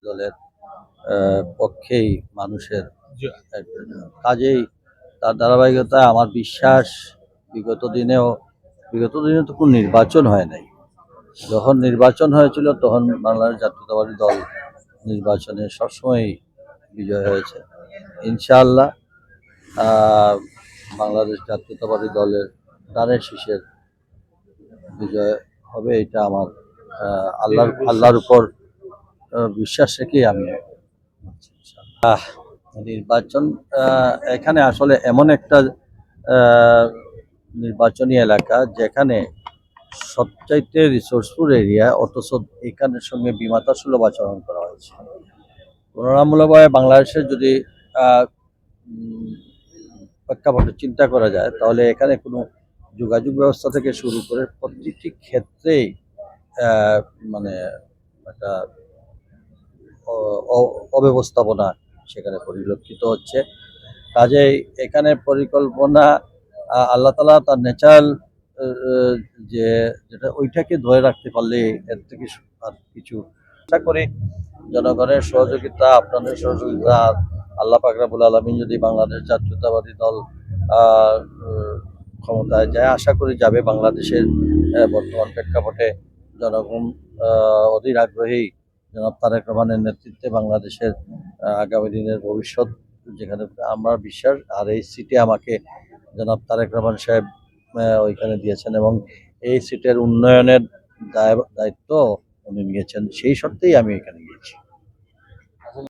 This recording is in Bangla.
দলের পক্ষেই মানুষের কাজেই তার ধারাবাহিকতায় আমার বিশ্বাস বিগত দিনে তো কোনো নির্বাচন হয় নাই। যখন নির্বাচন হয়েছিল তখন বাংলাদেশ জাতীয়তাবাদী দল নির্বাচনে সবসময় বিজয় হয়েছে। ইনশাআল্লাহ বাংলাদেশ জাতীয়তাবাদী দলের ধানের শীষের বিজয় হবে, এটা আমার আল্লাহর উপর বিশ্বাস রেখেই আমি নির্বাচন এখানে আসলে এমন একটা নির্বাচনী এলাকা যেখানে সবচাইতে রিসোর্সফুল এরিয়া, অথচ এখানের সঙ্গে বিমাতা সুলভ আচরণ করা হয়েছে। তুলনামূলকভাবে বাংলাদেশের যদি প্রেক্ষাপটে চিন্তা করা যায় তাহলে এখানে কোনো যোগাযোগ ব্যবস্থা থেকে শুরু করে প্রতিটি ক্ষেত্রেই মানে একটা অব্যবস্থাপনা সেখানে পরিলক্ষিত হচ্ছে। কাজেই এখানে পরিকল্পনা আল্লাহ তাআলা তার ন্যাচারাল যেটা ওইটাকে ধরে রাখতে পারলে এর থেকে আর কিছু আশা করি জনগণের সহযোগিতা, আপনাদের সহযোগিতা, আল্লাহ পাক রব্বুল আলামিন যদি বাংলাদেশ জাতীয়তাবাদী দল ক্ষমতায় যায়, আশা করি যাবে। বাংলাদেশের বর্তমান প্রেক্ষাপটে জনগণ অধীর আগ্রহী জনাব তারেক রহমানের নেতৃত্বে বাংলাদেশের আগামী দিনের ভবিষ্যৎ যেখানে আমার বিশ্বাস। আর এই সিটে আমাকে জনাব তারেক রহমান সাহেব ওইখানে দিয়েছেন এবং এই সিটের উন্নয়নের দায়িত্ব উনি নিয়েছেন, সেই শর্তেই আমি এখানে গিয়েছি।